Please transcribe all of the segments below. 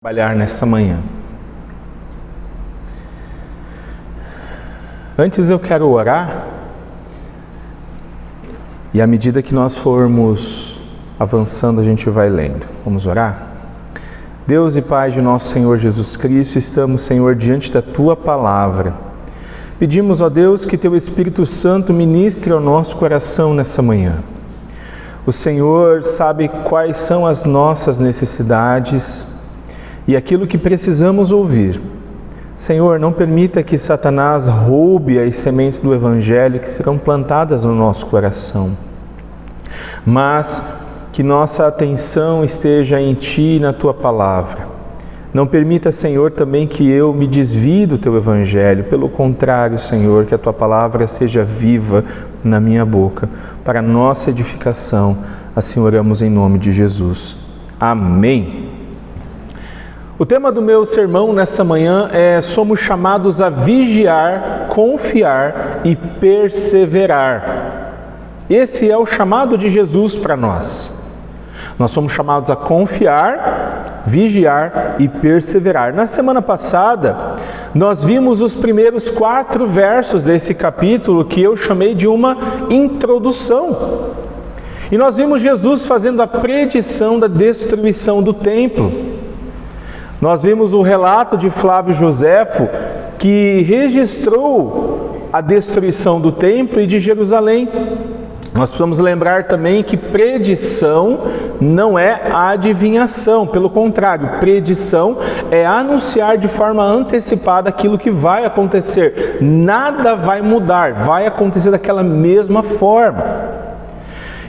Trabalhar nessa manhã. Antes eu quero orar, e à medida que nós formos avançando, a gente vai lendo. Vamos orar? Deus e Pai de nosso Senhor Jesus Cristo, estamos, Senhor, diante da Tua Palavra. Pedimos, ó Deus, que Teu Espírito Santo ministre ao nosso coração nessa manhã. O Senhor sabe quais são as nossas necessidades e aquilo que precisamos ouvir. Senhor, não permita que Satanás roube as sementes do Evangelho que serão plantadas no nosso coração, mas que nossa atenção esteja em Ti e na Tua Palavra. Não permita, Senhor, também que eu me desvie do Teu Evangelho. Pelo contrário, Senhor, que a Tua Palavra seja viva na minha boca, para nossa edificação. Assim oramos em nome de Jesus. Amém. O tema do meu sermão nessa manhã é: somos chamados a vigiar, confiar e perseverar. Esse é o chamado de Jesus para nós. Nós somos chamados a confiar, vigiar e perseverar. Na semana passada, nós vimos os primeiros 4 versos desse capítulo que eu chamei de uma introdução. E nós vimos Jesus fazendo a predição da destruição do templo. Nós vimos o relato de Flávio Joséfo, que registrou a destruição do templo e de Jerusalém. Nós precisamos lembrar também que predição não é adivinhação, pelo contrário, predição é anunciar de forma antecipada aquilo que vai acontecer. Nada vai mudar, vai acontecer daquela mesma forma.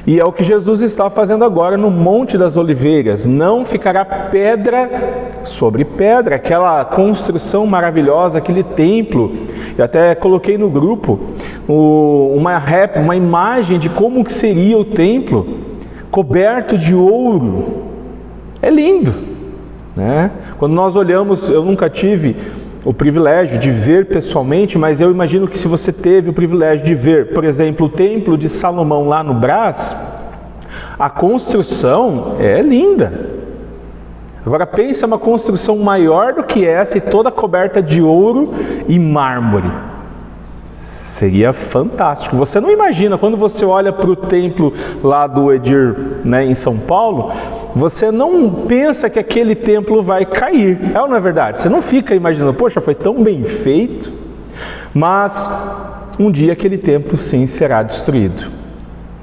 E é o que Jesus está fazendo agora no Monte das Oliveiras. Não ficará pedra sobre pedra, aquela construção maravilhosa, aquele templo. Eu até coloquei no grupo uma imagem de como que seria o templo, coberto de ouro. É lindo, né? Quando nós olhamos, eu nunca tive o privilégio de ver pessoalmente, mas eu imagino que se você teve o privilégio de ver, por exemplo, o Templo de Salomão lá no Brás, a construção é linda. Agora pensa uma construção maior do que essa e toda coberta de ouro e mármore. Seria fantástico. Você não imagina, quando você olha para o templo lá do Edir, né, em São Paulo, você não pensa que aquele templo vai cair. É ou não é verdade? Você não fica imaginando, poxa, foi tão bem feito. Mas um dia aquele templo sim será destruído,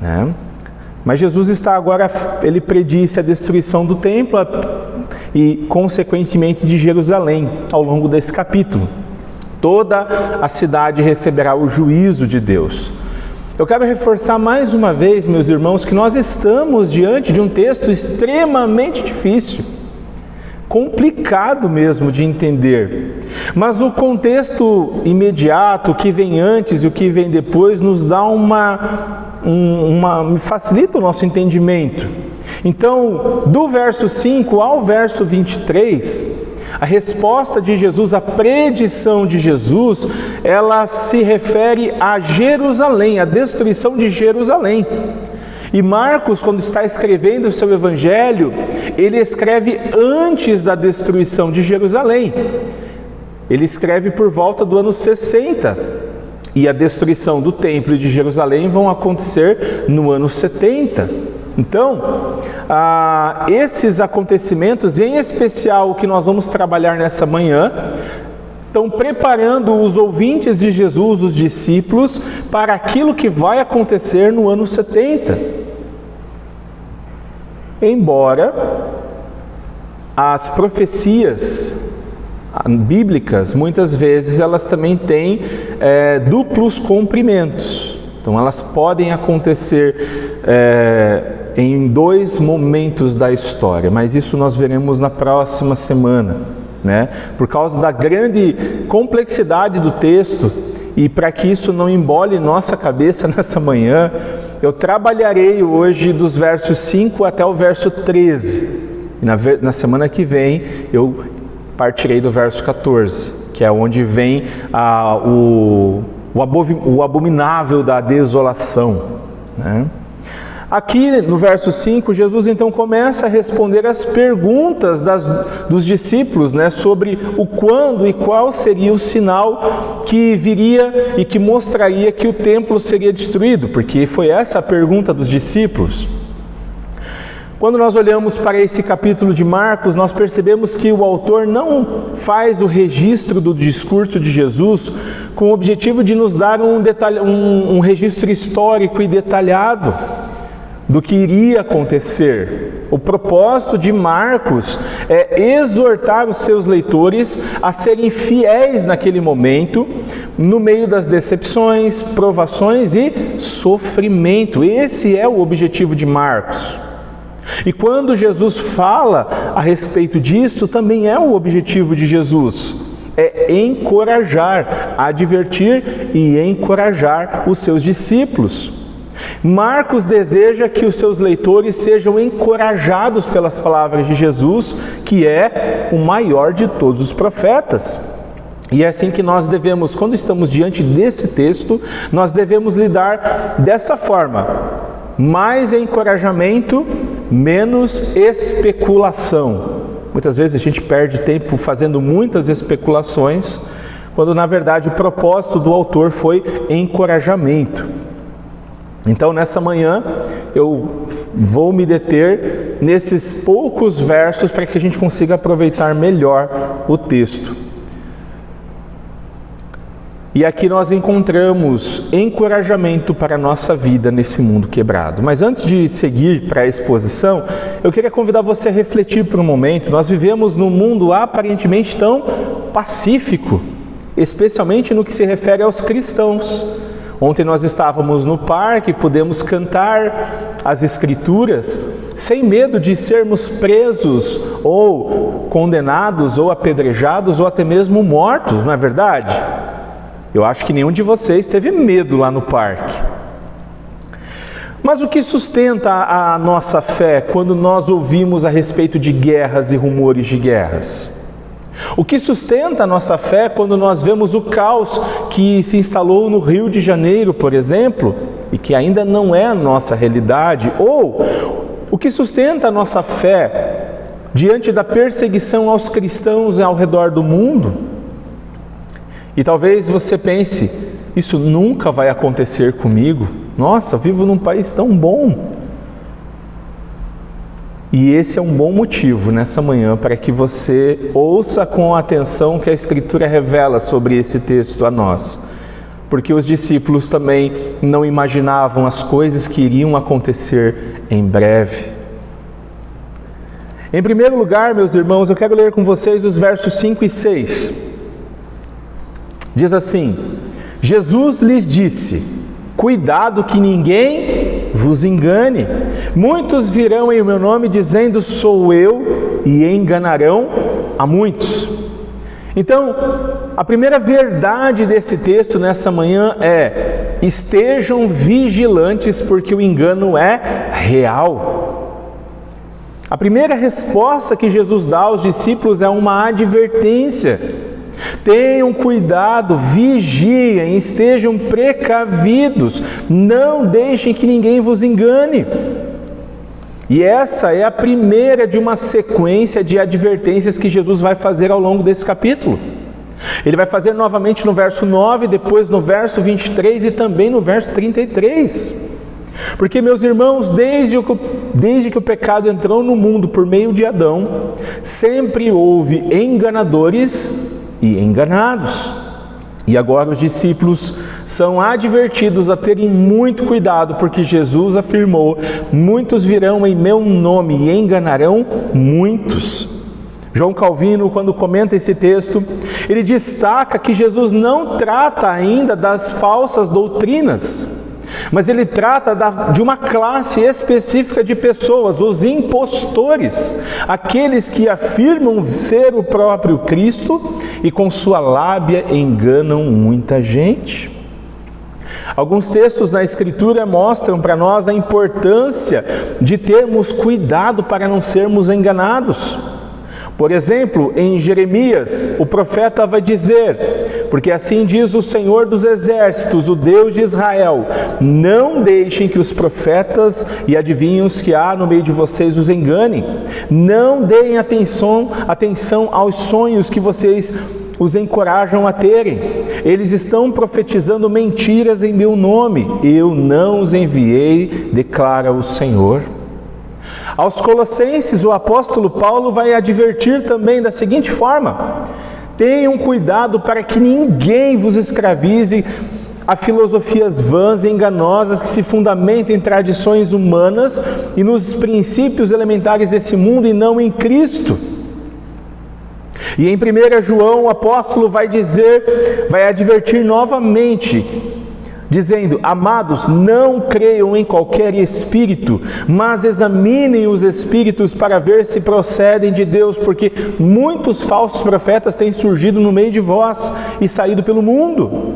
né? Mas Jesus está agora, ele predisse a destruição do templo e consequentemente de Jerusalém ao longo desse capítulo. Toda a cidade receberá o juízo de Deus. Eu quero reforçar mais uma vez, meus irmãos, que nós estamos diante de um texto extremamente difícil, complicado mesmo de entender. Mas o contexto imediato, o que vem antes e o que vem depois, nos dá facilita o nosso entendimento. Então, do verso 5 ao verso 23, a resposta de Jesus, a predição de Jesus, ela se refere a Jerusalém, a destruição de Jerusalém. E Marcos, quando está escrevendo o seu evangelho, ele escreve antes da destruição de Jerusalém. Ele escreve por volta do ano 60. E a destruição do templo de Jerusalém vão acontecer no ano 70. Então, esses acontecimentos, em especial o que nós vamos trabalhar nessa manhã, estão preparando os ouvintes de Jesus, os discípulos, para aquilo que vai acontecer no ano 70. Embora as profecias bíblicas, muitas vezes, elas também têm duplos cumprimentos. Então, elas podem acontecer em 2 momentos da história, mas isso nós veremos na próxima semana, né? Por causa da grande complexidade do texto, e para que isso não embole nossa cabeça nessa manhã, eu trabalharei hoje dos versos 5 até o verso 13. E na semana que vem eu partirei do verso 14, que é onde vem o abominável da desolação, né? Aqui no verso 5, Jesus então começa a responder as perguntas dos discípulos, sobre o quando e qual seria o sinal que viria e que mostraria que o templo seria destruído, porque foi essa a pergunta dos discípulos. Quando nós olhamos para esse capítulo de Marcos, nós percebemos que o autor não faz o registro do discurso de Jesus com o objetivo de nos dar um registro histórico e detalhado do que iria acontecer. O propósito de Marcos é exortar os seus leitores a serem fiéis naquele momento, no meio das decepções, provações e sofrimento. Esse é o objetivo de Marcos. E quando Jesus fala a respeito disso, também é o objetivo de Jesus. É encorajar, advertir e encorajar os seus discípulos. Marcos deseja que os seus leitores sejam encorajados pelas palavras de Jesus, que é o maior de todos os profetas. E é assim que nós devemos, quando estamos diante desse texto, nós devemos lidar dessa forma. Mais encorajamento, menos especulação. Muitas vezes a gente perde tempo fazendo muitas especulações, quando na verdade o propósito do autor foi encorajamento. Então nessa manhã eu vou me deter nesses poucos versos para que a gente consiga aproveitar melhor o texto. E aqui nós encontramos encorajamento para a nossa vida nesse mundo quebrado. Mas antes de seguir para a exposição, eu queria convidar você a refletir por um momento. Nós vivemos num mundo aparentemente tão pacífico, especialmente no que se refere aos cristãos. Ontem nós estávamos no parque, pudemos cantar as Escrituras, sem medo de sermos presos, ou condenados, ou apedrejados, ou até mesmo mortos, não é verdade? Eu acho que nenhum de vocês teve medo lá no parque. Mas o que sustenta a nossa fé quando nós ouvimos a respeito de guerras e rumores de guerras? O que sustenta a nossa fé quando nós vemos o caos que se instalou no Rio de Janeiro, por exemplo, e que ainda não é a nossa realidade? Ou o que sustenta a nossa fé diante da perseguição aos cristãos ao redor do mundo? E talvez você pense, isso nunca vai acontecer comigo. Nossa, eu vivo num país tão bom. E esse é um bom motivo nessa manhã para que você ouça com atenção que a Escritura revela sobre esse texto a nós. Porque os discípulos também não imaginavam as coisas que iriam acontecer em breve. Em primeiro lugar, meus irmãos, eu quero ler com vocês os versos 5 e 6. Diz assim: Jesus lhes disse: cuidado que ninguém vos engane. Muitos virão em meu nome dizendo sou eu, e enganarão a muitos. Então, a primeira verdade desse texto nessa manhã é: estejam vigilantes porque o engano é real. A primeira resposta que Jesus dá aos discípulos é uma advertência. Tenham cuidado, vigiem, estejam precavidos, não deixem que ninguém vos engane. E essa é a primeira de uma sequência de advertências que Jesus vai fazer ao longo desse capítulo. Ele vai fazer novamente no verso 9, depois no verso 23 e também no verso 33. Porque, meus irmãos, desde que o pecado entrou no mundo por meio de Adão, sempre houve enganadores e enganados. E agora os discípulos são advertidos a terem muito cuidado, porque Jesus afirmou: muitos virão em meu nome e enganarão muitos. João Calvino, quando comenta esse texto, ele destaca que Jesus não trata ainda das falsas doutrinas, mas ele trata de uma classe específica de pessoas, os impostores, aqueles que afirmam ser o próprio Cristo e com sua lábia enganam muita gente. Alguns textos na Escritura mostram para nós a importância de termos cuidado para não sermos enganados. Por exemplo, em Jeremias, o profeta vai dizer: porque assim diz o Senhor dos Exércitos, o Deus de Israel, não deixem que os profetas e adivinhos que há no meio de vocês os enganem, não deem atenção aos sonhos que vocês os encorajam a terem. Eles estão profetizando mentiras em meu nome. Eu não os enviei, declara o Senhor. Aos Colossenses, o apóstolo Paulo vai advertir também da seguinte forma: tenham cuidado para que ninguém vos escravize a filosofias vãs e enganosas que se fundamentam em tradições humanas e nos princípios elementares desse mundo e não em Cristo. E em 1 João, o apóstolo vai advertir novamente, dizendo: amados, não creiam em qualquer espírito, mas examinem os espíritos para ver se procedem de Deus, porque muitos falsos profetas têm surgido no meio de vós e saído pelo mundo.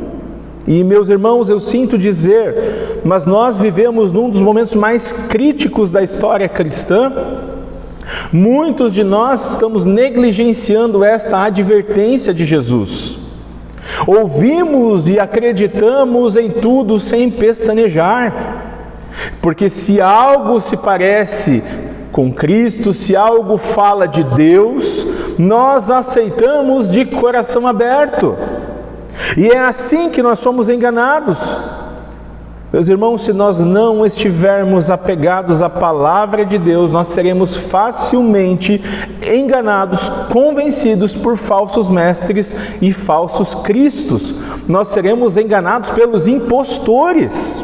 E, meus irmãos, eu sinto dizer, mas nós vivemos num dos momentos mais críticos da história cristã. Muitos de nós estamos negligenciando esta advertência de Jesus. Ouvimos e acreditamos em tudo sem pestanejar, porque se algo se parece com Cristo, se algo fala de Deus, nós aceitamos de coração aberto, e é assim que nós somos enganados. Meus irmãos, se nós não estivermos apegados à palavra de Deus, nós seremos facilmente enganados, convencidos por falsos mestres e falsos cristos. Nós seremos enganados pelos impostores.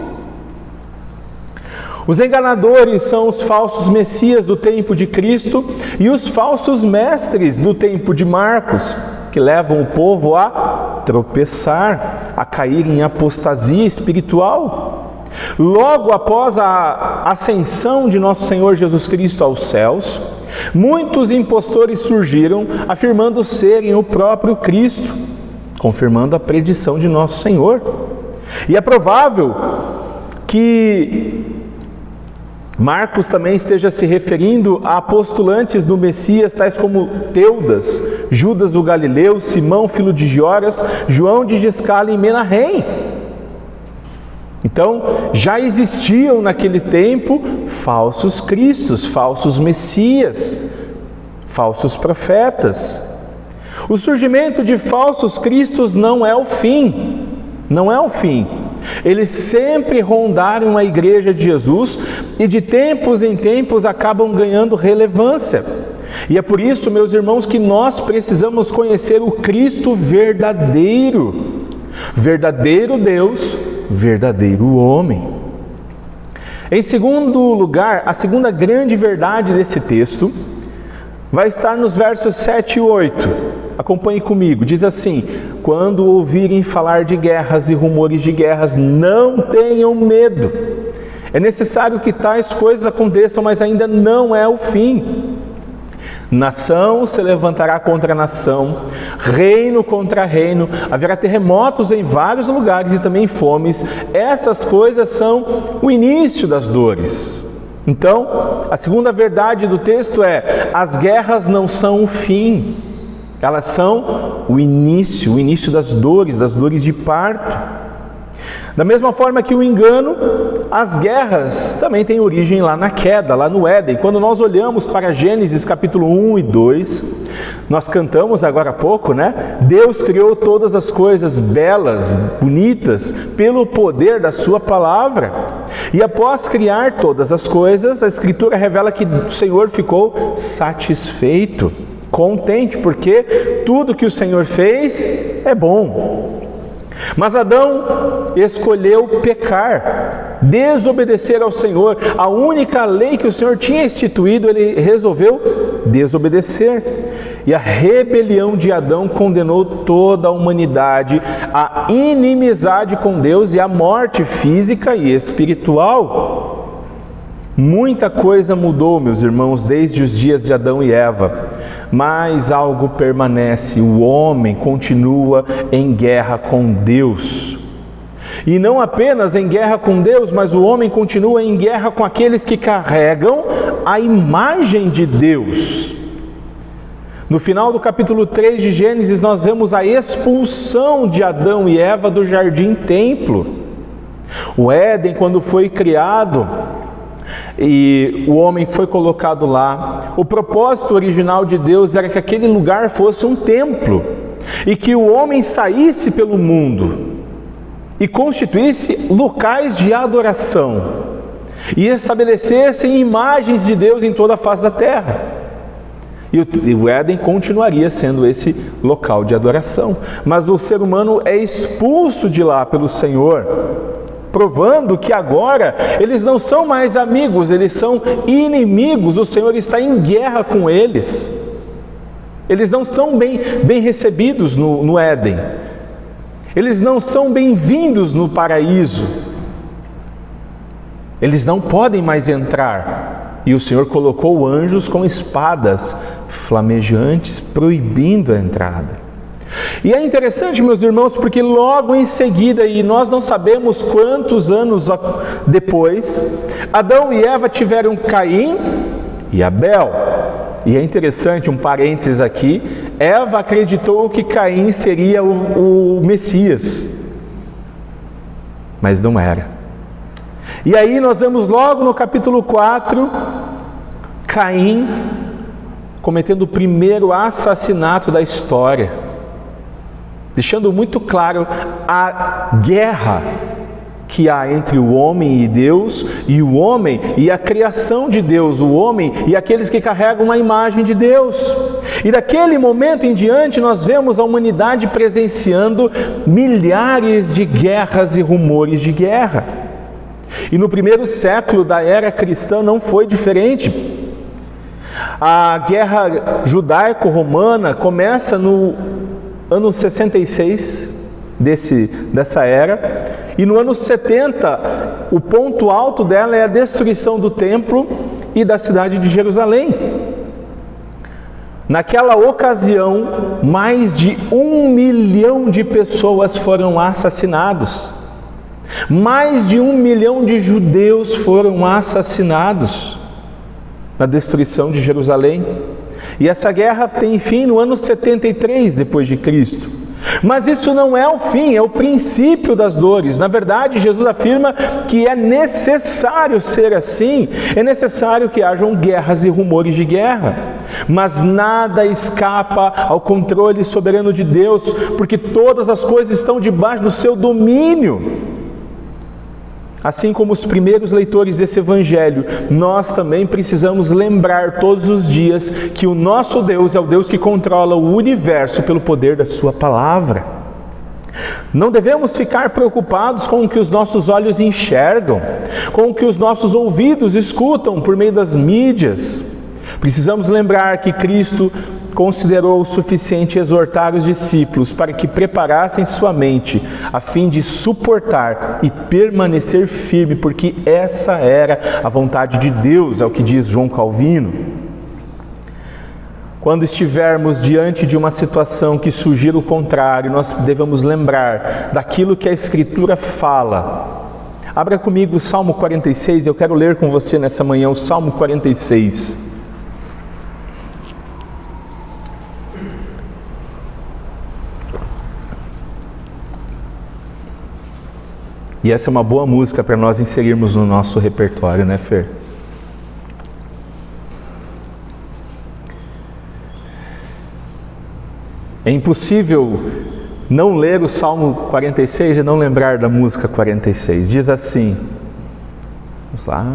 Os enganadores são os falsos messias do tempo de Cristo e os falsos mestres do tempo de Marcos, que levam o povo a tropeçar, a cair em apostasia espiritual. Logo após a ascensão de nosso Senhor Jesus Cristo aos céus, muitos impostores surgiram, afirmando serem o próprio Cristo, confirmando a predição de nosso Senhor. E é provável que Marcos também esteja se referindo a postulantes do Messias, tais como Teudas, Judas o Galileu, Simão, filho de Joras, João de Giscala e Menahem. Então, já existiam naquele tempo falsos cristos, falsos messias, falsos profetas. O surgimento de falsos cristos não é o fim, não é o fim. Eles sempre rondaram a igreja de Jesus e de tempos em tempos acabam ganhando relevância. E é por isso, meus irmãos, que nós precisamos conhecer o Cristo verdadeiro, verdadeiro Deus, verdadeiro homem. Em segundo lugar, a segunda grande verdade desse texto vai estar nos versos 7 e 8. Acompanhe comigo, diz assim: quando ouvirem falar de guerras e rumores de guerras, não tenham medo. É necessário que tais coisas aconteçam, mas ainda não é o fim. Nação se levantará contra nação, reino contra reino, haverá terremotos em vários lugares e também fomes. Essas coisas são o início das dores. Então, a segunda verdade do texto é: as guerras não são o fim, elas são o início das dores de parto. Da mesma forma que o engano, as guerras também têm origem lá na queda, lá no Éden. Quando nós olhamos para Gênesis capítulo 1 e 2, nós cantamos agora há pouco, né? Deus criou todas as coisas belas, bonitas, pelo poder da sua palavra. E após criar todas as coisas, a Escritura revela que o Senhor ficou satisfeito, contente, porque tudo que o Senhor fez é bom. Mas Adão escolheu pecar, desobedecer ao Senhor. A única lei que o Senhor tinha instituído, ele resolveu desobedecer. E a rebelião de Adão condenou toda a humanidade à inimizade com Deus e à morte física e espiritual. Muita coisa mudou, meus irmãos, desde os dias de Adão e Eva. Mas algo permanece: o homem continua em guerra com Deus. E não apenas em guerra com Deus, mas o homem continua em guerra com aqueles que carregam a imagem de Deus. No final do capítulo 3 de Gênesis, nós vemos a expulsão de Adão e Eva do jardim-templo. O Éden, quando foi criado e o homem foi colocado lá, o propósito original de Deus era que aquele lugar fosse um templo e que o homem saísse pelo mundo e constituísse locais de adoração e estabelecessem imagens de Deus em toda a face da terra. E o Éden continuaria sendo esse local de adoração. Mas o ser humano é expulso de lá pelo Senhor, provando que agora eles não são mais amigos, eles são inimigos. O Senhor está em guerra com eles. Eles não são bem recebidos no Éden. Eles não são bem-vindos no paraíso. Eles não podem mais entrar. E o Senhor colocou anjos com espadas flamejantes, proibindo a entrada. E é interessante, meus irmãos, porque logo em seguida, e nós não sabemos quantos anos depois, Adão e Eva tiveram Caim e Abel. E é interessante, um parênteses aqui, Eva acreditou que Caim seria o Messias, mas não era. E aí nós vemos logo no capítulo 4, Caim cometendo o primeiro assassinato da história, deixando muito claro a guerra que há entre o homem e Deus, e o homem e a criação de Deus, o homem e aqueles que carregam uma imagem de Deus. E daquele momento em diante nós vemos a humanidade presenciando milhares de guerras e rumores de guerra. E no primeiro século da era cristã não foi diferente. A guerra judaico-romana começa no ano 66 dessa era, e no ano 70 o ponto alto dela é a destruição do templo e da cidade de Jerusalém. Naquela ocasião, mais de 1 milhão de pessoas foram assassinados. Mais de 1 milhão de judeus foram assassinados na destruição de Jerusalém. E essa guerra tem fim no ano 73 depois de Cristo. Mas isso não é o fim, é o princípio das dores. Na verdade, Jesus afirma que é necessário ser assim, é necessário que hajam guerras e rumores de guerra. Mas nada escapa ao controle soberano de Deus, porque todas as coisas estão debaixo do seu domínio. Assim como os primeiros leitores desse evangelho, nós também precisamos lembrar todos os dias que o nosso Deus é o Deus que controla o universo pelo poder da sua palavra. Não devemos ficar preocupados com o que os nossos olhos enxergam, com o que os nossos ouvidos escutam por meio das mídias. Precisamos lembrar que Cristo considerou o suficiente exortar os discípulos para que preparassem sua mente a fim de suportar e permanecer firme, porque essa era a vontade de Deus, é o que diz João Calvino. Quando estivermos diante de uma situação que sugira o contrário, nós devemos lembrar daquilo que a Escritura fala. Abra comigo o Salmo 46, eu quero ler com você nessa manhã o Salmo 46. E essa é uma boa música para nós inserirmos no nosso repertório, né, Fer? É impossível não ler o Salmo 46 e não lembrar da música 46. Diz assim, vamos lá.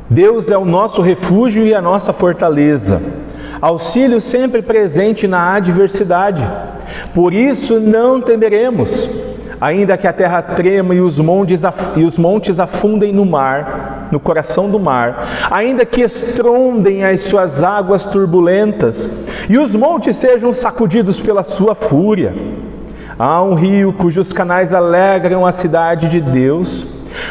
Deus é o nosso refúgio e a nossa fortaleza, auxílio sempre presente na adversidade. Por isso não temeremos, ainda que a terra trema e os montes afundem no mar, no coração do mar, ainda que estrondem as suas águas turbulentas e os montes sejam sacudidos pela sua fúria. Há um rio cujos canais alegram a cidade de Deus,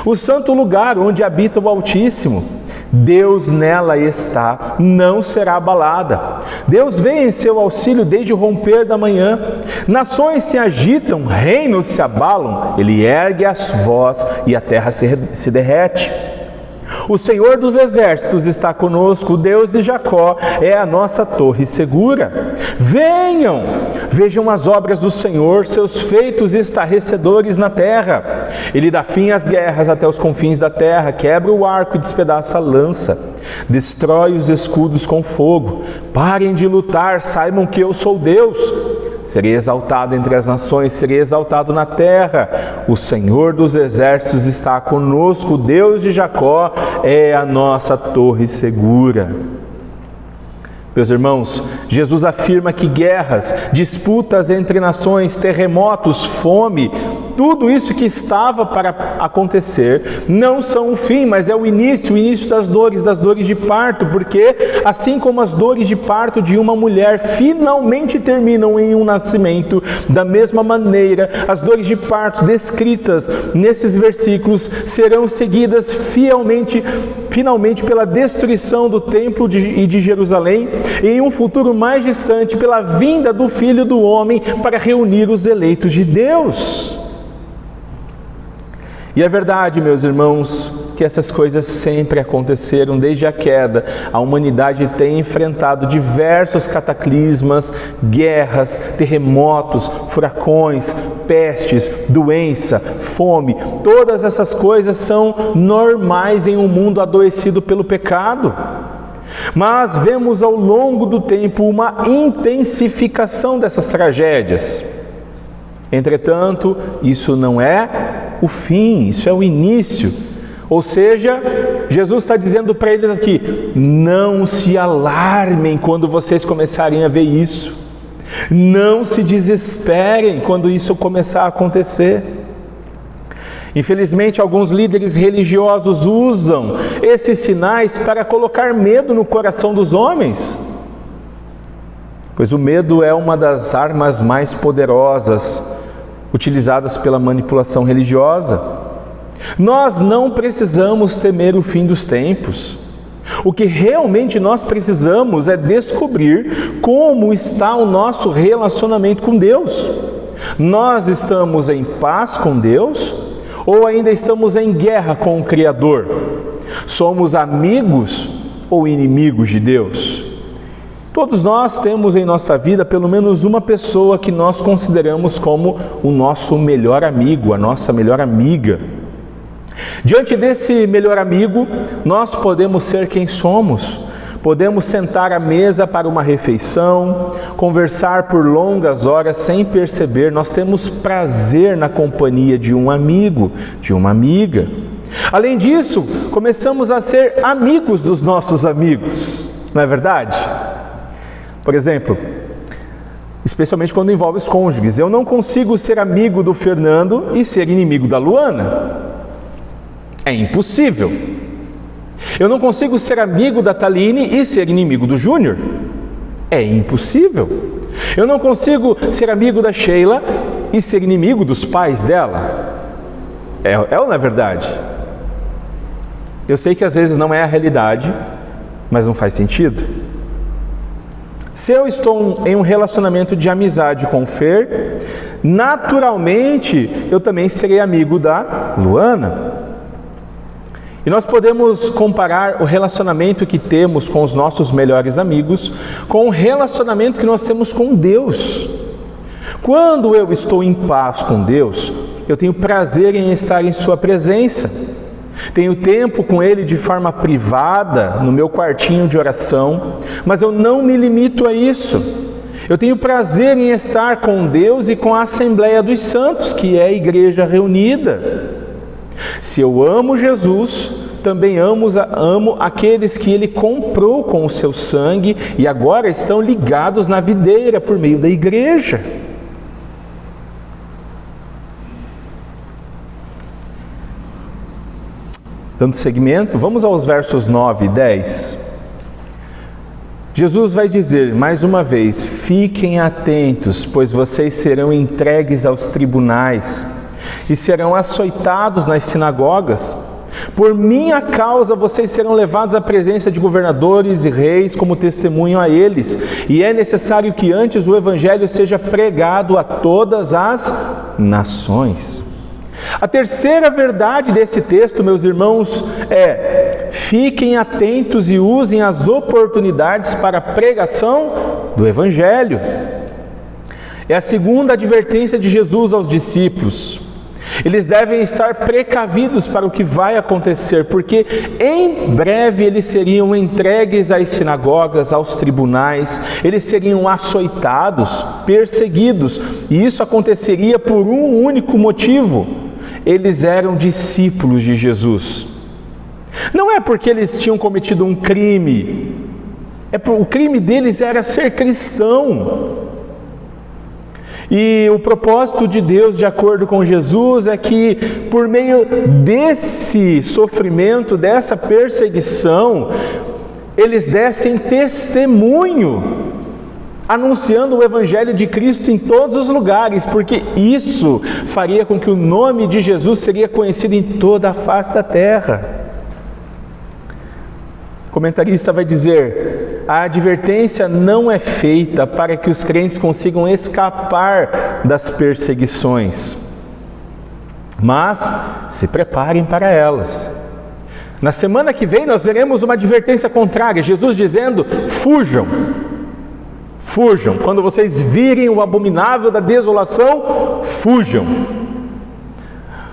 o santo lugar onde habita o Altíssimo. Deus nela está, não será abalada. Deus vem em seu auxílio desde o romper da manhã. Nações se agitam, reinos se abalam. Ele ergue a voz e a terra se derrete. O Senhor dos exércitos está conosco, o Deus de Jacó é a nossa torre segura. Venham, vejam as obras do Senhor, seus feitos estarrecedores na terra. Ele dá fim às guerras até os confins da terra, quebra o arco e despedaça a lança, destrói os escudos com fogo. Parem de lutar, saibam que eu sou Deus. Serei exaltado entre as nações, serei exaltado na terra. O Senhor dos exércitos está conosco, o Deus de Jacó é a nossa torre segura. Meus irmãos, Jesus afirma que guerras, disputas entre nações, terremotos, fome, tudo isso que estava para acontecer, não são o fim, mas é o início das dores de parto, porque assim como as dores de parto de uma mulher finalmente terminam em um nascimento, da mesma maneira, as dores de parto descritas nesses versículos serão seguidas finalmente pela destruição do templo e de Jerusalém, e em um futuro mais distante pela vinda do Filho do Homem para reunir os eleitos de Deus. E é verdade, meus irmãos, que essas coisas sempre aconteceram desde a queda. A humanidade tem enfrentado diversos cataclismas, guerras, terremotos, furacões, pestes, doença, fome. Todas essas coisas são normais em um mundo adoecido pelo pecado. Mas vemos ao longo do tempo uma intensificação dessas tragédias. Entretanto, isso não é o fim, isso é o início. Ou seja, Jesus está dizendo para eles aqui: não se alarmem quando vocês começarem a ver isso. Não se desesperem quando isso começar a acontecer. Infelizmente, alguns líderes religiosos usam esses sinais para colocar medo no coração dos homens, pois o medo é uma das armas mais poderosas utilizadas pela manipulação religiosa. Nós não precisamos temer o fim dos tempos. O que realmente nós precisamos é descobrir como está o nosso relacionamento com Deus. Nós estamos em paz com Deus ou ainda estamos em guerra com o Criador? Somos amigos ou inimigos de Deus? Todos nós temos em nossa vida pelo menos uma pessoa que nós consideramos como o nosso melhor amigo, a nossa melhor amiga. Diante desse melhor amigo, nós podemos ser quem somos. Podemos sentar à mesa para uma refeição, conversar por longas horas sem perceber. Nós temos prazer na companhia de um amigo, de uma amiga. Além disso, começamos a ser amigos dos nossos amigos, não é verdade? Por exemplo, especialmente quando envolve os cônjuges, eu não consigo ser amigo do Fernando e ser inimigo da Luana. É impossível. Eu não consigo ser amigo da Taline e ser inimigo do Júnior. É impossível. Eu não consigo ser amigo da Sheila e ser inimigo dos pais dela. É ou não é verdade? Eu sei que às vezes não é a realidade, mas não faz sentido. Se eu estou em um relacionamento de amizade com o Fer, naturalmente eu também serei amigo da Luana. E nós podemos comparar o relacionamento que temos com os nossos melhores amigos com o relacionamento que nós temos com Deus. Quando eu estou em paz com Deus, eu tenho prazer em estar em Sua presença. Tenho tempo com Ele de forma privada, no meu quartinho de oração, mas eu não me limito a isso. Eu tenho prazer em estar com Deus e com a Assembleia dos Santos, que é a igreja reunida. Se eu amo Jesus, também amo aqueles que Ele comprou com o seu sangue e agora estão ligados na videira por meio da igreja. Dando seguimento, vamos aos versos 9 e 10. Jesus vai dizer mais uma vez: fiquem atentos, pois vocês serão entregues aos tribunais e serão açoitados nas sinagogas. Por minha causa vocês serão levados à presença de governadores e reis como testemunho a eles, e é necessário que antes o evangelho seja pregado a todas as nações. A terceira verdade desse texto, meus irmãos, é: fiquem atentos e usem as oportunidades para a pregação do Evangelho. É a segunda advertência de Jesus aos discípulos. Eles devem estar precavidos para o que vai acontecer, porque em breve eles seriam entregues às sinagogas, aos tribunais, eles seriam açoitados, perseguidos, e isso aconteceria por um único motivo: eles eram discípulos de Jesus. Não é porque eles tinham cometido um crime, o crime deles era ser cristão. E o propósito de Deus, de acordo com Jesus, é que por meio desse sofrimento, dessa perseguição, eles dessem testemunho, anunciando o Evangelho de Cristo em todos os lugares, porque isso faria com que o nome de Jesus seria conhecido em toda a face da terra. O comentarista vai dizer: a advertência não é feita para que os crentes consigam escapar das perseguições, mas se preparem para elas. Na semana que vem nós veremos uma advertência contrária, Jesus dizendo: fujam, fujam, quando vocês virem o abominável da desolação, fujam.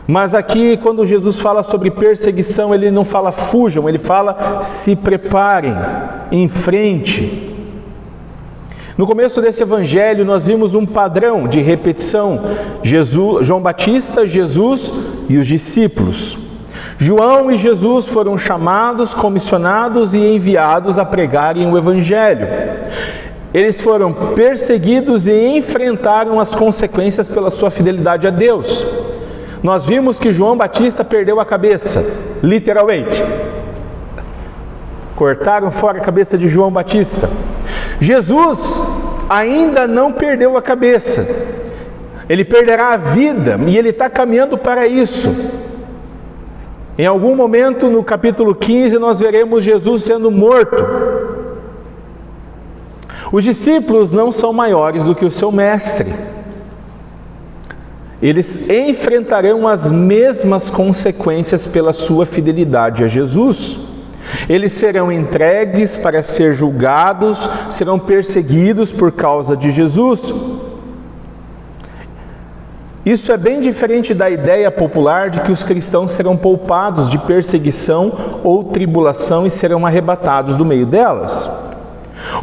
Mas aqui, quando Jesus fala sobre perseguição, ele não fala fujam, ele fala se preparem, em frente. No começo desse evangelho, nós vimos um padrão de repetição: João Batista, Jesus e os discípulos. João e Jesus foram chamados, comissionados e enviados a pregarem o evangelho. Eles foram perseguidos e enfrentaram as consequências pela sua fidelidade a Deus. Nós vimos que João Batista perdeu a cabeça, literalmente. Cortaram fora a cabeça de João Batista. Jesus ainda não perdeu a cabeça. Ele perderá a vida e ele está caminhando para isso. Em algum momento, no capítulo 15, nós veremos Jesus sendo morto. Os discípulos não são maiores do que o seu mestre. Eles enfrentarão as mesmas consequências pela sua fidelidade a Jesus. Eles serão entregues para ser julgados, serão perseguidos por causa de Jesus. Isso é bem diferente da ideia popular de que os cristãos serão poupados de perseguição ou tribulação e serão arrebatados do meio delas.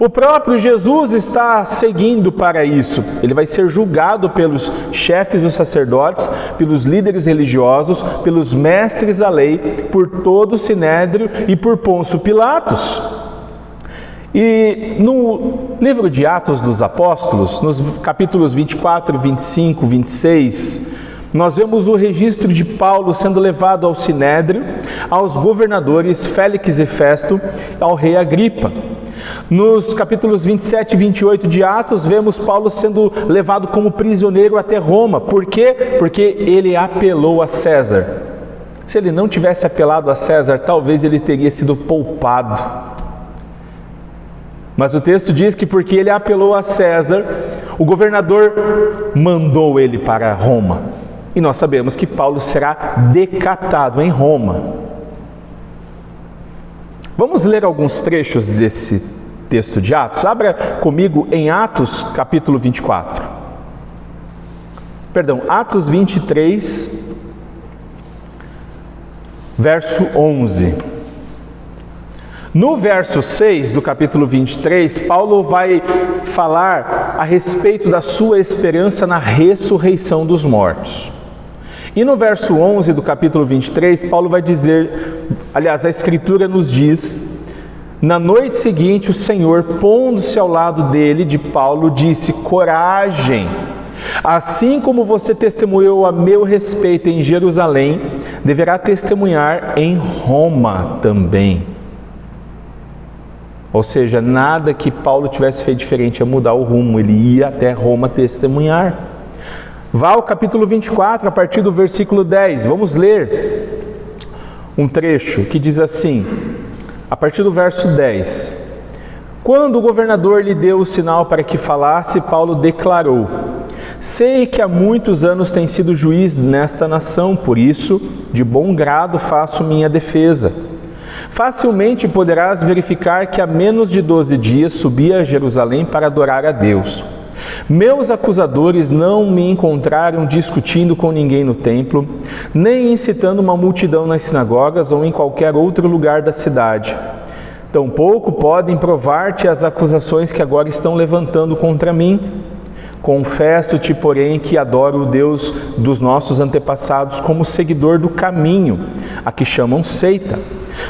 O próprio Jesus está seguindo para isso. Ele vai ser julgado pelos chefes dos sacerdotes, pelos líderes religiosos, pelos mestres da lei, por todo o sinédrio e por Pôncio Pilatos. E no livro de Atos dos Apóstolos, nos capítulos 24, 25, 26, nós vemos o registro de Paulo sendo levado ao sinédrio, aos governadores Félix e Festo, ao rei Agripa. Nos capítulos 27 e 28 de Atos, vemos Paulo sendo levado como prisioneiro até Roma. Por quê? Porque ele apelou a César. Se ele não tivesse apelado a César, talvez ele teria sido poupado. Mas o texto diz que porque ele apelou a César, o governador mandou ele para Roma. E nós sabemos que Paulo será decapitado em Roma. Vamos ler alguns trechos desse texto de Atos. Abra comigo em Atos capítulo 24. Atos 23, verso 11. No verso 6 do capítulo 23, Paulo vai falar a respeito da sua esperança na ressurreição dos mortos. E no verso 11 do capítulo 23, Paulo vai dizer, aliás, a Escritura nos diz: na noite seguinte, o Senhor, pondo-se ao lado dele, de Paulo, disse: coragem, assim como você testemunhou a meu respeito em Jerusalém, deverá testemunhar em Roma também. Ou seja, nada que Paulo tivesse feito diferente ia mudar o rumo, ele ia até Roma testemunhar. Vá ao capítulo 24, a partir do versículo 10, vamos ler um trecho que diz assim, a partir do verso 10. Quando o governador lhe deu o sinal para que falasse, Paulo declarou: sei que há muitos anos tem sido juiz nesta nação, por isso, de bom grado faço minha defesa. Facilmente poderás verificar que há menos de 12 dias subi a Jerusalém para adorar a Deus. Meus acusadores não me encontraram discutindo com ninguém no templo, nem incitando uma multidão nas sinagogas ou em qualquer outro lugar da cidade. Tampouco podem provar-te as acusações que agora estão levantando contra mim. Confesso-te, porém, que adoro o Deus dos nossos antepassados como seguidor do caminho, a que chamam seita.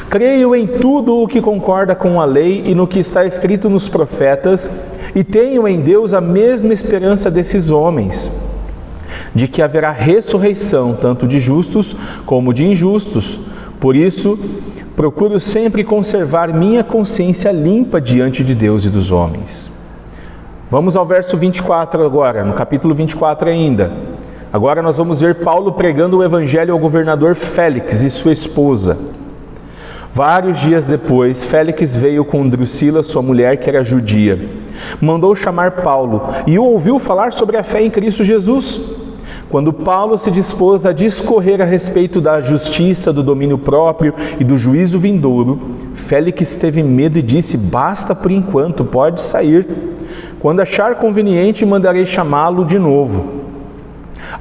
Creio em tudo o que concorda com a lei e no que está escrito nos profetas, e tenho em Deus a mesma esperança desses homens, de que haverá ressurreição tanto de justos como de injustos. Por isso, procuro sempre conservar minha consciência limpa diante de Deus e dos homens. Vamos ao verso 24 agora, no capítulo 24 ainda. Agora nós vamos ver Paulo pregando o evangelho ao governador Félix e sua esposa. Vários dias depois, Félix veio com Drusila, sua mulher, que era judia. Mandou chamar Paulo e o ouviu falar sobre a fé em Cristo Jesus. Quando Paulo se dispôs a discorrer a respeito da justiça, do domínio próprio e do juízo vindouro, Félix teve medo e disse: basta por enquanto, pode sair. Quando achar conveniente, mandarei chamá-lo de novo.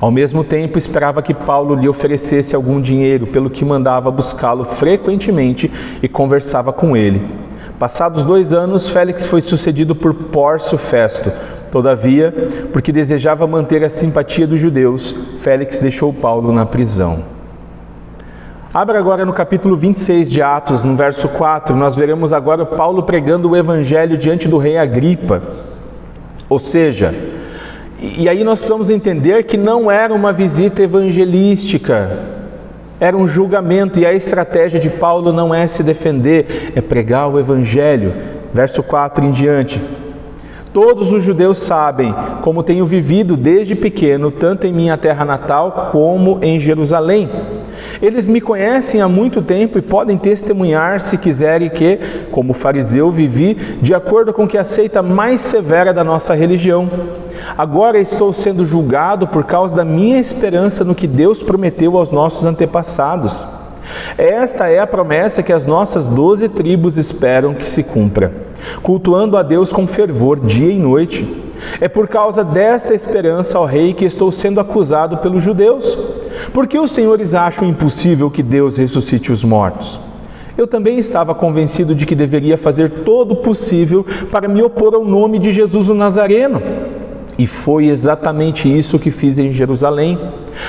Ao mesmo tempo, esperava que Paulo lhe oferecesse algum dinheiro, pelo que mandava buscá-lo frequentemente e conversava com ele. Passados 2 anos, Félix foi sucedido por Pórcio Festo. Todavia, porque desejava manter a simpatia dos judeus, Félix deixou Paulo na prisão. Abra agora no capítulo 26 de Atos, no verso 4, nós veremos agora Paulo pregando o evangelho diante do rei Agripa. Ou seja, e aí nós precisamos entender que não era uma visita evangelística, era um julgamento, e a estratégia de Paulo não é se defender, é pregar o evangelho. Verso 4 em diante. Todos os judeus sabem como tenho vivido desde pequeno, tanto em minha terra natal como em Jerusalém. Eles me conhecem há muito tempo e podem testemunhar, se quiserem, que, como fariseu, vivi de acordo com que a seita mais severa da nossa religião. Agora estou sendo julgado por causa da minha esperança no que Deus prometeu aos nossos antepassados. Esta é a promessa que as nossas 12 tribos esperam que se cumpra, cultuando a Deus com fervor dia e noite. É por causa desta esperança, ó rei, que estou sendo acusado pelos judeus. Por que os senhores acham impossível que Deus ressuscite os mortos? Eu também estava convencido de que deveria fazer todo o possível para me opor ao nome de Jesus o Nazareno. E foi exatamente isso que fiz em Jerusalém.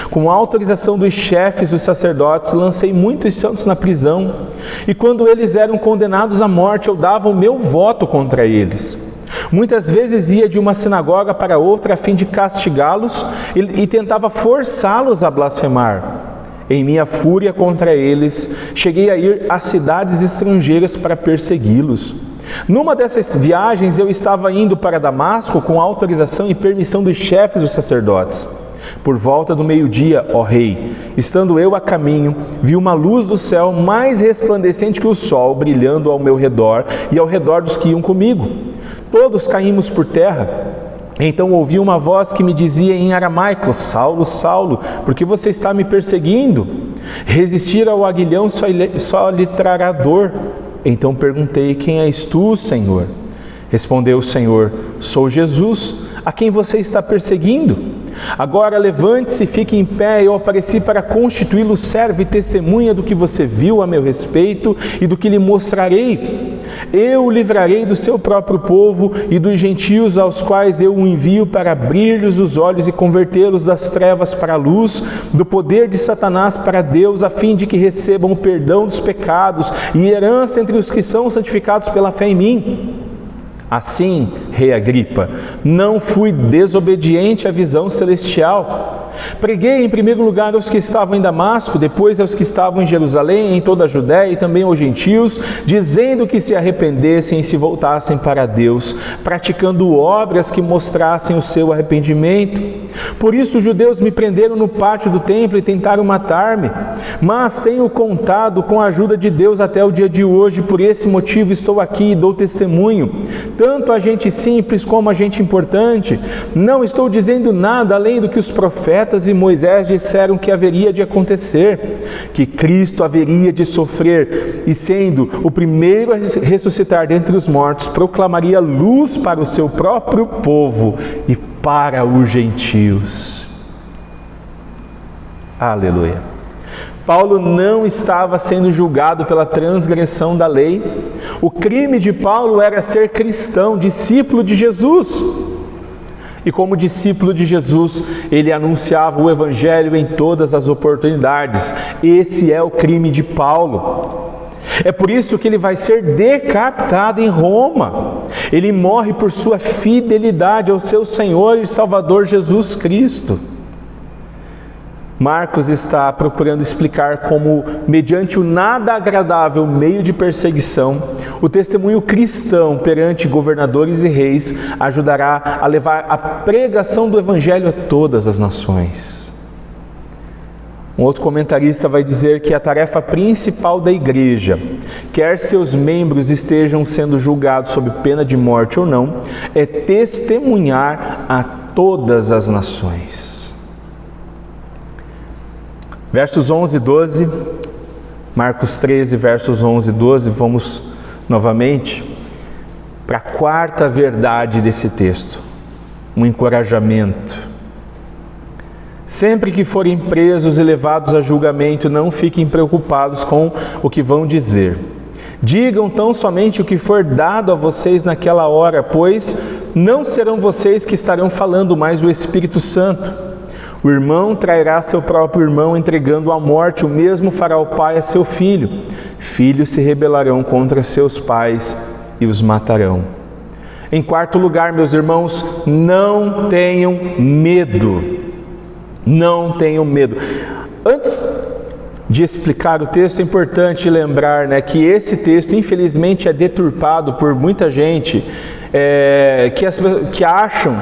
Com a autorização dos chefes dos sacerdotes, lancei muitos santos na prisão. E quando eles eram condenados à morte, eu dava o meu voto contra eles. Muitas vezes ia de uma sinagoga para outra a fim de castigá-los e tentava forçá-los a blasfemar. Em minha fúria contra eles, cheguei a ir a cidades estrangeiras para persegui-los. Numa dessas viagens, eu estava indo para Damasco com autorização e permissão dos chefes dos sacerdotes. Por volta do meio-dia, ó rei, estando eu a caminho, vi uma luz do céu mais resplandecente que o sol, brilhando ao meu redor e ao redor dos que iam comigo. Todos caímos por terra. Então ouvi uma voz que me dizia em aramaico: Saulo, Saulo, por que você está me perseguindo? Resistir ao aguilhão só lhe trará dor. Então perguntei: quem és tu, Senhor? Respondeu o Senhor: sou Jesus, a quem você está perseguindo. Agora levante-se e fique em pé. Eu apareci para constituí-lo servo e testemunha do que você viu a meu respeito e do que lhe mostrarei. Eu o livrarei do seu próprio povo e dos gentios aos quais eu o envio para abrir-lhes os olhos e convertê-los das trevas para a luz, do poder de Satanás para Deus, a fim de que recebam o perdão dos pecados e herança entre os que são santificados pela fé em mim. Assim, rei Agripa, não fui desobediente à visão celestial. Preguei em primeiro lugar aos que estavam em Damasco, depois aos que estavam em Jerusalém, em toda a Judéia e também aos gentios, dizendo que se arrependessem e se voltassem para Deus, praticando obras que mostrassem o seu arrependimento. Por isso os judeus me prenderam no pátio do templo e tentaram matar-me, mas tenho contado com a ajuda de Deus até o dia de hoje. Por esse motivo estou aqui e dou testemunho, tanto a gente simples como a gente importante. Não estou dizendo nada além do que os profetas profetas e Moisés disseram que haveria de acontecer, que Cristo haveria de sofrer e, sendo o primeiro a ressuscitar dentre os mortos, proclamaria luz para o seu próprio povo e para os gentios. Aleluia. Paulo não estava sendo julgado pela transgressão da lei. O crime de Paulo era ser cristão, discípulo de Jesus. E como discípulo de Jesus, ele anunciava o Evangelho em todas as oportunidades. Esse é o crime de Paulo. É por isso que ele vai ser decapitado em Roma. Ele morre por sua fidelidade ao seu Senhor e Salvador Jesus Cristo. Marcos está procurando explicar como, mediante o nada agradável meio de perseguição, o testemunho cristão perante governadores e reis ajudará a levar a pregação do Evangelho a todas as nações. Um outro comentarista vai dizer que a tarefa principal da igreja, quer seus membros estejam sendo julgados sob pena de morte ou não, é testemunhar a todas as nações. Versos 11 e 12, Marcos 13, versos 11 e 12, vamos novamente para a quarta verdade desse texto, um encorajamento. Sempre que forem presos e levados a julgamento, não fiquem preocupados com o que vão dizer. Digam tão somente o que for dado a vocês naquela hora, pois não serão vocês que estarão falando, mas o Espírito Santo. O irmão trairá seu próprio irmão, entregando-o à morte, o mesmo fará o pai a seu filho. Filhos se rebelarão contra seus pais e os matarão. Em quarto lugar, meus irmãos, não tenham medo. Não tenham medo. Antes de explicar o texto, é importante lembrar, que esse texto, infelizmente, é deturpado por muita gente que acham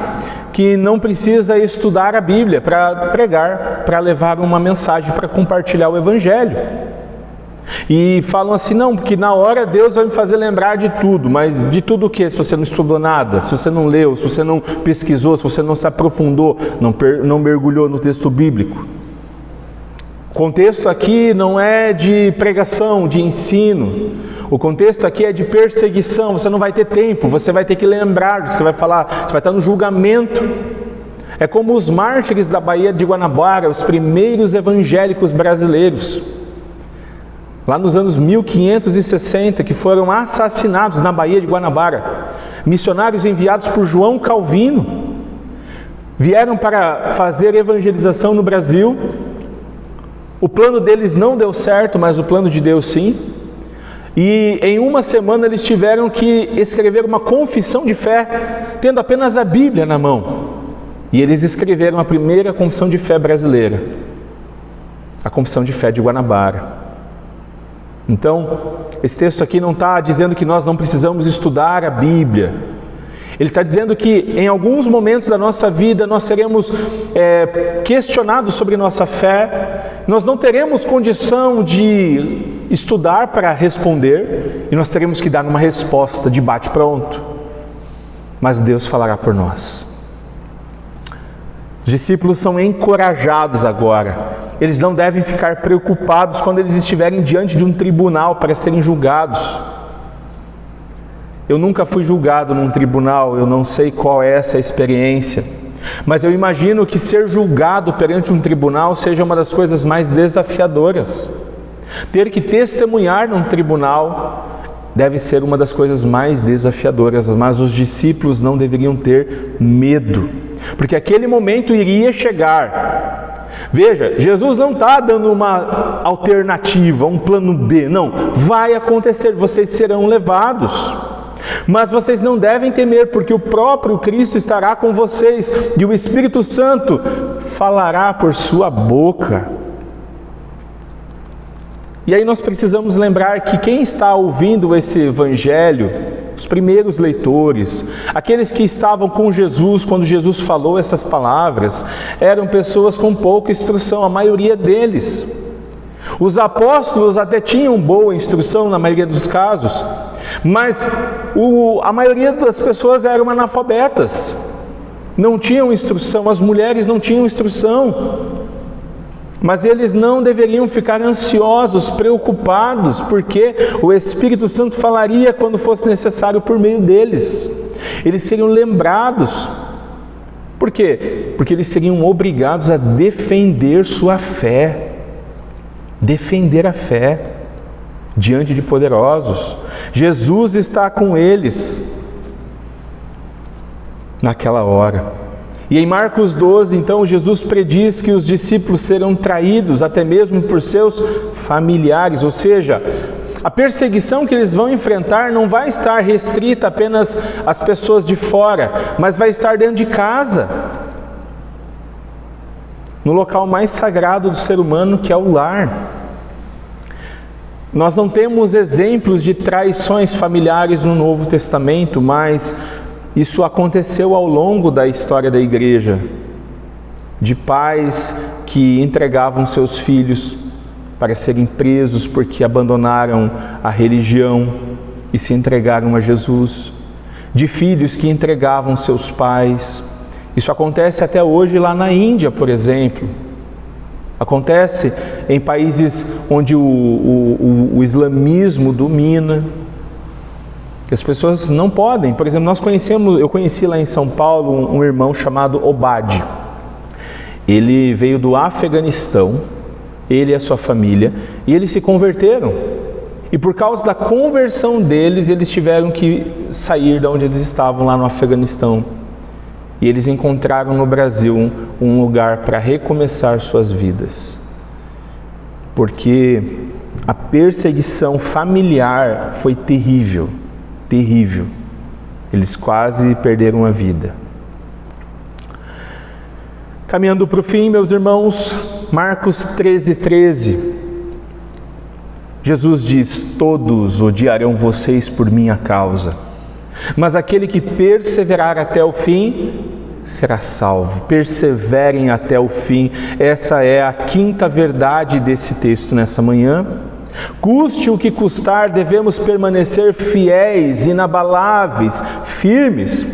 que não precisa estudar a Bíblia para pregar, para levar uma mensagem, para compartilhar o Evangelho. E falam assim, não, porque na hora Deus vai me fazer lembrar de tudo, mas de tudo o que? Se você não estudou nada, se você não leu, se você não pesquisou, se você não se aprofundou, não mergulhou no texto bíblico. O contexto aqui não é de pregação, de ensino. O contexto aqui é de perseguição. Você não vai ter tempo, você vai ter que lembrar do que você vai falar, você vai estar no julgamento. É como os mártires da Baía de Guanabara, os primeiros evangélicos brasileiros, lá nos anos 1560, que foram assassinados na Baía de Guanabara. Missionários enviados por João Calvino vieram para fazer evangelização no Brasil. O plano deles não deu certo, mas o plano de Deus sim. E em uma semana eles tiveram que escrever uma confissão de fé, tendo apenas a Bíblia na mão. E eles escreveram a primeira confissão de fé brasileira, a confissão de fé de Guanabara. Então, esse texto aqui não está dizendo que nós não precisamos estudar a Bíblia. Ele está dizendo que em alguns momentos da nossa vida nós seremos questionados sobre nossa fé, nós não teremos condição de estudar para responder e nós teremos que dar uma resposta de bate-pronto, mas Deus falará por nós. Os discípulos são encorajados agora, eles não devem ficar preocupados quando eles estiverem diante de um tribunal para serem julgados. Eu nunca fui julgado num tribunal, eu não sei qual é essa experiência, mas eu imagino que ser julgado perante um tribunal seja uma das coisas mais desafiadoras. Ter que testemunhar num tribunal deve ser uma das coisas mais desafiadoras, mas os discípulos não deveriam ter medo, porque aquele momento iria chegar. Veja, Jesus não está dando uma alternativa, um plano B, não, vai acontecer, vocês serão levados. Mas vocês não devem temer, porque o próprio Cristo estará com vocês e o Espírito Santo falará por sua boca. E aí nós precisamos lembrar que quem está ouvindo esse Evangelho, os primeiros leitores, aqueles que estavam com Jesus quando Jesus falou essas palavras, eram pessoas com pouca instrução, a maioria deles. Os apóstolos até tinham boa instrução na maioria dos casos, mas a maioria das pessoas eram analfabetas. não tinham instrução, as mulheres não tinham instrução. Mas eles não deveriam ficar ansiosos, preocupados, porque o Espírito Santo falaria quando fosse necessário por meio deles. Eles seriam lembrados. Por quê? Porque eles seriam obrigados a defender sua fé. Defender a fé diante de poderosos. Jesus está com eles naquela hora. E em Marcos 12, então, Jesus prediz que os discípulos serão traídos até mesmo por seus familiares, ou seja, a perseguição que eles vão enfrentar não vai estar restrita apenas às pessoas de fora, mas vai estar dentro de casa, no local mais sagrado do ser humano, que é o lar. Nós não temos exemplos de traições familiares no Novo Testamento, mas isso aconteceu ao longo da história da igreja, de pais que entregavam seus filhos para serem presos porque abandonaram a religião e se entregaram a Jesus, de filhos que entregavam seus pais. Isso acontece até hoje lá na Índia, por exemplo. Acontece em países onde o islamismo domina, que as pessoas não podem. Por exemplo, eu conheci lá em São Paulo um irmão chamado Obad. Ele veio do Afeganistão, ele e a sua família, e eles se converteram. E por causa da conversão deles, eles tiveram que sair de onde eles estavam lá no Afeganistão. E eles encontraram no Brasil um lugar para recomeçar suas vidas. Porque a perseguição familiar foi terrível. Terrível. Eles quase perderam a vida. Caminhando para o fim, meus irmãos, Marcos 13:13. Jesus diz: todos odiarão vocês por minha causa, mas aquele que perseverar até o fim será salvo. Perseverem até o fim. Essa é a quinta verdade desse texto nessa manhã. Custe o que custar, devemos permanecer fiéis, inabaláveis, firmes.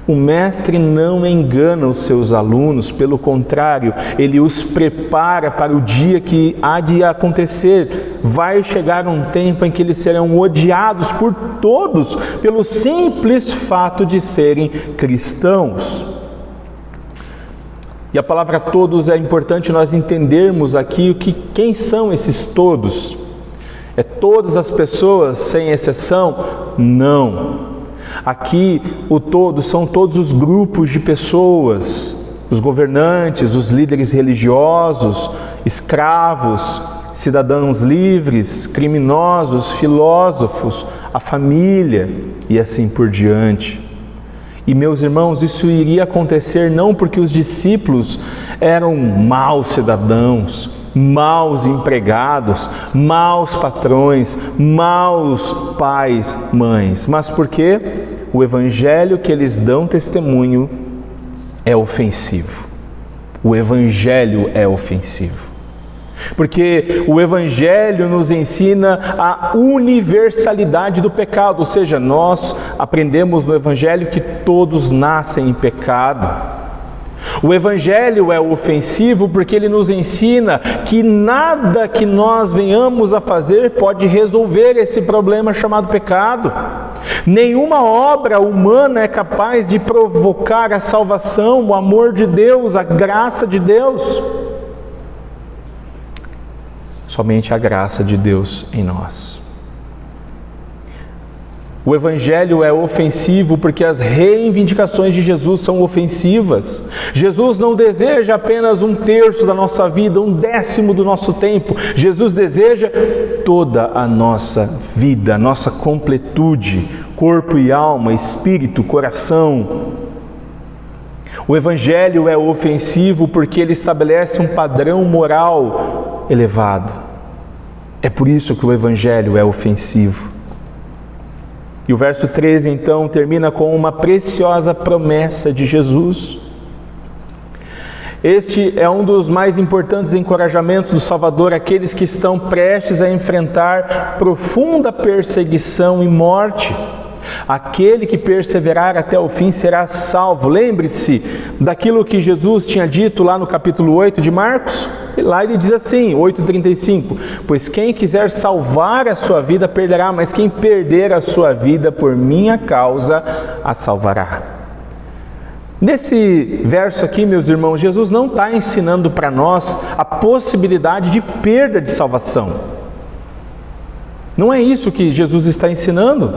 O mestre não engana os seus alunos, pelo contrário, ele os prepara para o dia que há de acontecer. Vai chegar um tempo em que eles serão odiados por todos, pelo simples fato de serem cristãos. E a palavra todos é importante nós entendermos aqui quem são esses todos. É todas as pessoas, sem exceção? Não. Aqui o todos são todos os grupos de pessoas, os governantes, os líderes religiosos, escravos, cidadãos livres, criminosos, filósofos, a família e assim por diante. E meus irmãos, isso iria acontecer não porque os discípulos eram maus cidadãos, maus empregados, maus patrões, maus pais, mães, mas porque o evangelho que eles dão testemunho é ofensivo. O evangelho é ofensivo. Porque o evangelho nos ensina a universalidade do pecado, ou seja, nós aprendemos no evangelho que todos nascem em pecado. O evangelho é ofensivo porque ele nos ensina que nada que nós venhamos a fazer pode resolver esse problema chamado pecado. Nenhuma obra humana é capaz de provocar a salvação, o amor de Deus, a graça de Deus. Somente a graça de Deus em nós. O evangelho é ofensivo porque as reivindicações de Jesus são ofensivas. Jesus não deseja apenas 1/3 da nossa vida, 1/10 do nosso tempo. Jesus deseja toda a nossa vida, a nossa completude, corpo e alma, espírito, coração. O evangelho é ofensivo porque ele estabelece um padrão moral elevado. É por isso que o evangelho é ofensivo. E o verso 13, então, termina com uma preciosa promessa de Jesus. Este é um dos mais importantes encorajamentos do Salvador àqueles que estão prestes a enfrentar profunda perseguição e morte. Aquele que perseverar até o fim será salvo. Lembre-se daquilo que Jesus tinha dito lá no capítulo 8 de Marcos. E lá ele diz assim, 8,35: pois quem quiser salvar a sua vida perderá, mas quem perder a sua vida por minha causa a salvará. Nesse verso aqui, meus irmãos, Jesus não está ensinando para nós a possibilidade de perda de salvação. Não é isso que Jesus está ensinando.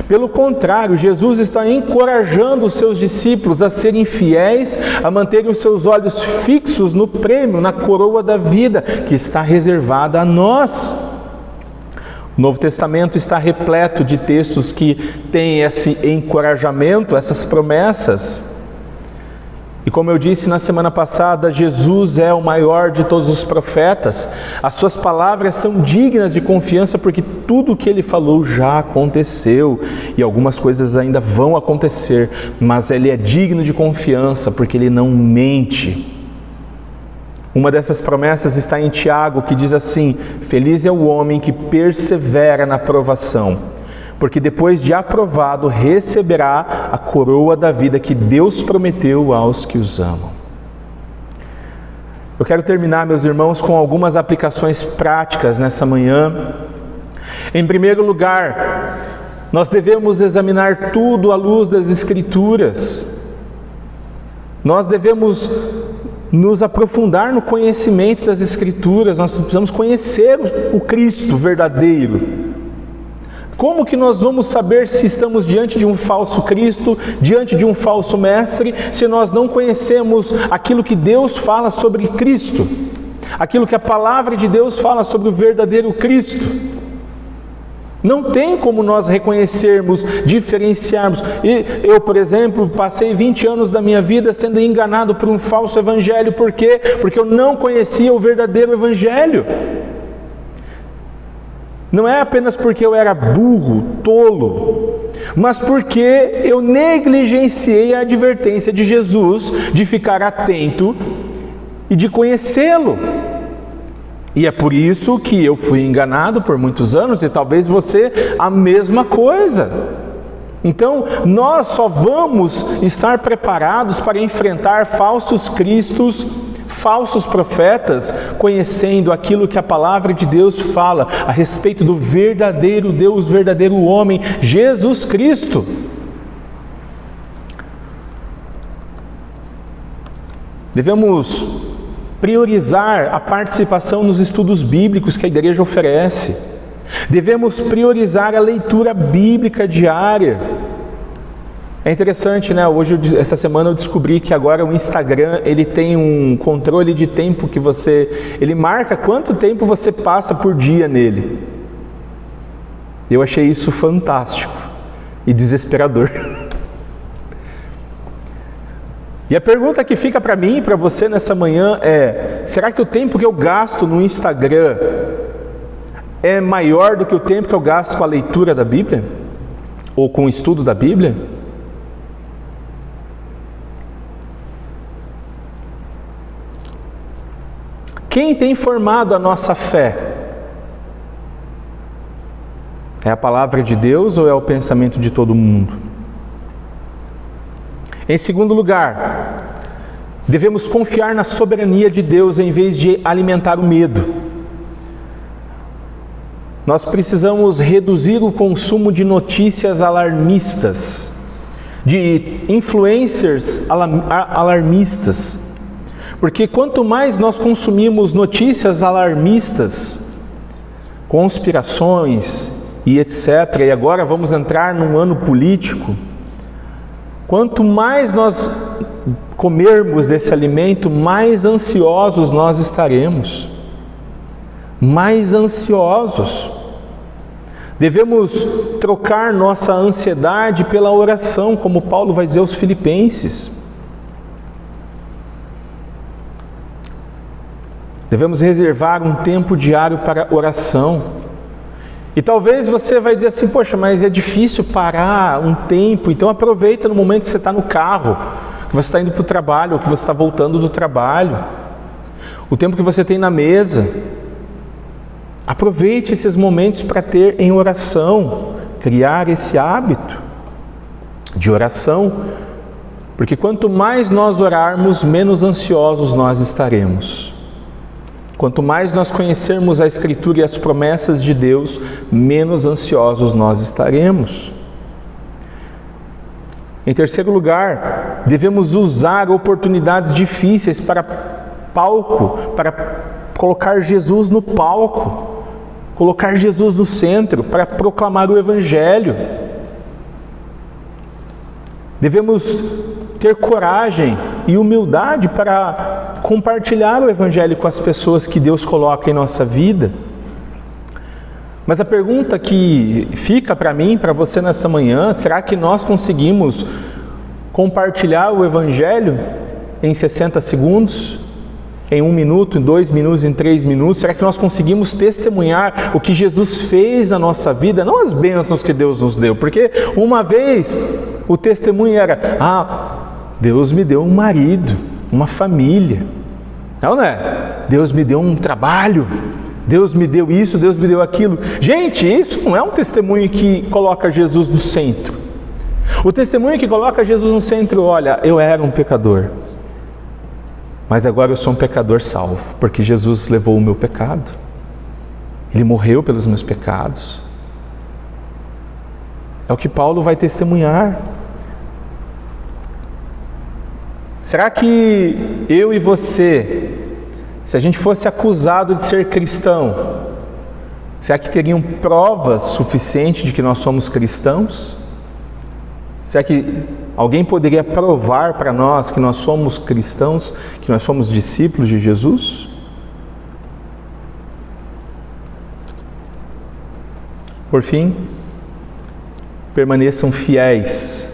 Pelo contrário, Jesus está encorajando os seus discípulos a serem fiéis, a manterem os seus olhos fixos no prêmio, na coroa da vida, que está reservada a nós. O Novo Testamento está repleto de textos que têm esse encorajamento, essas promessas. E como eu disse na semana passada, Jesus é o maior de todos os profetas. As suas palavras são dignas de confiança porque tudo o que ele falou já aconteceu e algumas coisas ainda vão acontecer, mas ele é digno de confiança porque ele não mente. Uma dessas promessas está em Tiago, que diz assim: feliz é o homem que persevera na provação, porque depois de aprovado receberá a coroa da vida que Deus prometeu aos que os amam. Eu quero terminar, meus irmãos, com algumas aplicações práticas nessa manhã. Em primeiro lugar, nós devemos examinar tudo à luz das Escrituras. Nós devemos nos aprofundar no conhecimento das Escrituras. Nós precisamos conhecer o Cristo verdadeiro. Como que nós vamos saber se estamos diante de um falso Cristo, diante de um falso mestre, se nós não conhecemos aquilo que Deus fala sobre Cristo, aquilo que a palavra de Deus fala sobre o verdadeiro Cristo? Não tem como nós reconhecermos, diferenciarmos. Eu, por exemplo, passei 20 anos da minha vida sendo enganado por um falso evangelho. Por quê? Porque eu não conhecia o verdadeiro evangelho. Não é apenas porque eu era burro, tolo, mas porque eu negligenciei a advertência de Jesus de ficar atento e de conhecê-lo. E é por isso que eu fui enganado por muitos anos, e talvez você a mesma coisa. Então, nós só vamos estar preparados para enfrentar falsos cristos, falsos profetas, conhecendo aquilo que a palavra de Deus fala a respeito do verdadeiro Deus, verdadeiro homem, Jesus Cristo. Devemos priorizar a participação nos estudos bíblicos que a igreja oferece. Devemos priorizar a leitura bíblica diária. É interessante, né? Essa semana eu descobri que agora o Instagram, ele tem um controle de tempo que ele marca quanto tempo você passa por dia nele. Eu achei isso fantástico e desesperador. E a pergunta que fica para mim e para você nessa manhã é: será que o tempo que eu gasto no Instagram é maior do que o tempo que eu gasto com a leitura da Bíblia? Ou com o estudo da Bíblia? Quem tem formado a nossa fé? É a palavra de Deus ou é o pensamento de todo mundo? Em segundo lugar, devemos confiar na soberania de Deus em vez de alimentar o medo. Nós precisamos reduzir o consumo de notícias alarmistas, de influencers alarmistas. Porque quanto mais nós consumimos notícias alarmistas, conspirações e etc., e agora vamos entrar num ano político, quanto mais nós comermos desse alimento, mais ansiosos nós estaremos. Mais ansiosos. Devemos trocar nossa ansiedade pela oração, como Paulo vai dizer aos Filipenses. Devemos reservar um tempo diário para oração. E talvez você vai dizer assim: poxa, mas é difícil parar um tempo. Então aproveita no momento que você está no carro, que você está indo para o trabalho, ou que você está voltando do trabalho. O tempo que você tem na mesa. Aproveite esses momentos para ter em oração, criar esse hábito de oração, porque quanto mais nós orarmos, menos ansiosos nós estaremos. Quanto mais nós conhecermos a Escritura e as promessas de Deus, menos ansiosos nós estaremos. Em terceiro lugar, devemos usar oportunidades difíceis para colocar Jesus no palco, colocar Jesus no centro, para proclamar o Evangelho. Devemos ter coragem e humildade para compartilhar o Evangelho com as pessoas que Deus coloca em nossa vida. Mas a pergunta que fica para mim, para você nessa manhã, será que nós conseguimos compartilhar o Evangelho em 60 segundos? Em 1 minuto, em 2 minutos, em 3 minutos? Será que nós conseguimos testemunhar o que Jesus fez na nossa vida? Não as bênçãos que Deus nos deu, porque uma vez o testemunho era: Deus me deu um marido, uma família. Não é? Deus me deu um trabalho, Deus me deu isso, Deus me deu aquilo. Gente, isso não é um testemunho que coloca Jesus no centro. O testemunho que coloca Jesus no centro: olha, eu era um pecador, mas agora eu sou um pecador salvo, porque Jesus levou o meu pecado. Ele morreu pelos meus pecados. É o que Paulo vai testemunhar. Será que eu e você, se a gente fosse acusado de ser cristão, será que teriam provas suficientes de que nós somos cristãos? Será que alguém poderia provar para nós que nós somos cristãos, que nós somos discípulos de Jesus? Por fim, permaneçam fiéis,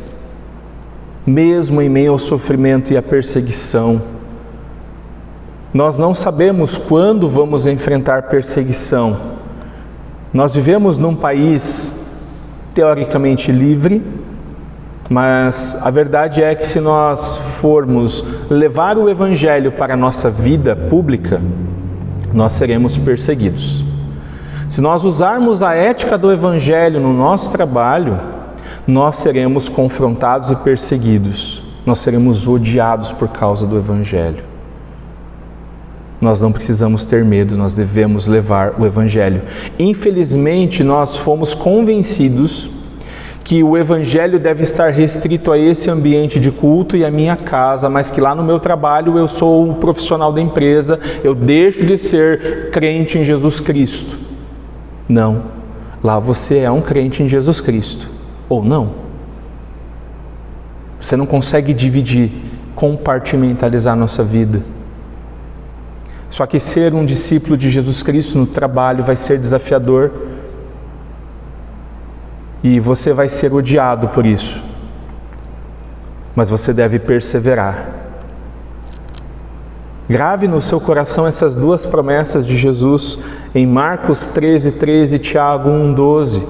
mesmo em meio ao sofrimento e à perseguição. Nós não sabemos quando vamos enfrentar perseguição. Nós vivemos num país teoricamente livre, mas a verdade é que se nós formos levar o Evangelho para a nossa vida pública, nós seremos perseguidos. Se nós usarmos a ética do Evangelho no nosso trabalho, nós seremos confrontados e perseguidos. Nós seremos odiados por causa do Evangelho. Nós não precisamos ter medo, nós devemos levar o Evangelho. Infelizmente, nós fomos convencidos que o Evangelho deve estar restrito a esse ambiente de culto e a minha casa, mas que lá no meu trabalho eu sou um profissional da empresa, eu deixo de ser crente em Jesus Cristo. Não, lá você é um crente em Jesus Cristo, ou não. Você não consegue dividir, compartimentalizar a nossa vida. Só que ser um discípulo de Jesus Cristo no trabalho vai ser desafiador, e você vai ser odiado por isso, mas você deve perseverar. Grave no seu coração essas duas promessas de Jesus em Marcos 13:13 e Tiago 1:12.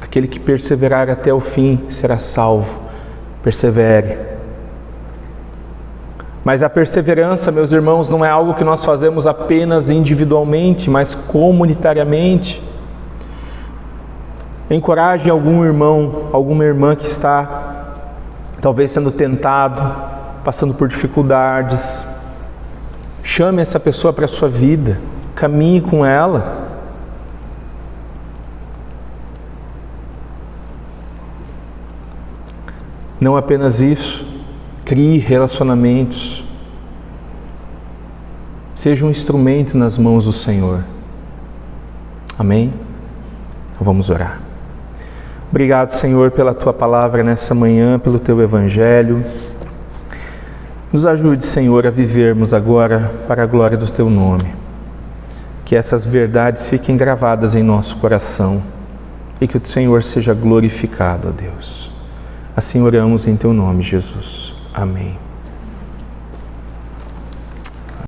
Aquele que perseverar até o fim será salvo. Persevere. Mas a perseverança, meus irmãos, não é algo que nós fazemos apenas individualmente, mas comunitariamente. Encoraje algum irmão, alguma irmã que está talvez sendo tentado, passando por dificuldades. Chame essa pessoa para a sua vida, caminhe com ela. Não apenas isso, crie relacionamentos. Seja um instrumento nas mãos do Senhor. Amém? Então vamos orar. Obrigado, Senhor, pela Tua palavra nessa manhã, pelo Teu Evangelho. Nos ajude, Senhor, a vivermos agora para a glória do Teu nome. Que essas verdades fiquem gravadas em nosso coração e que o Senhor seja glorificado, ó Deus. Assim oramos em Teu nome, Jesus. Amém.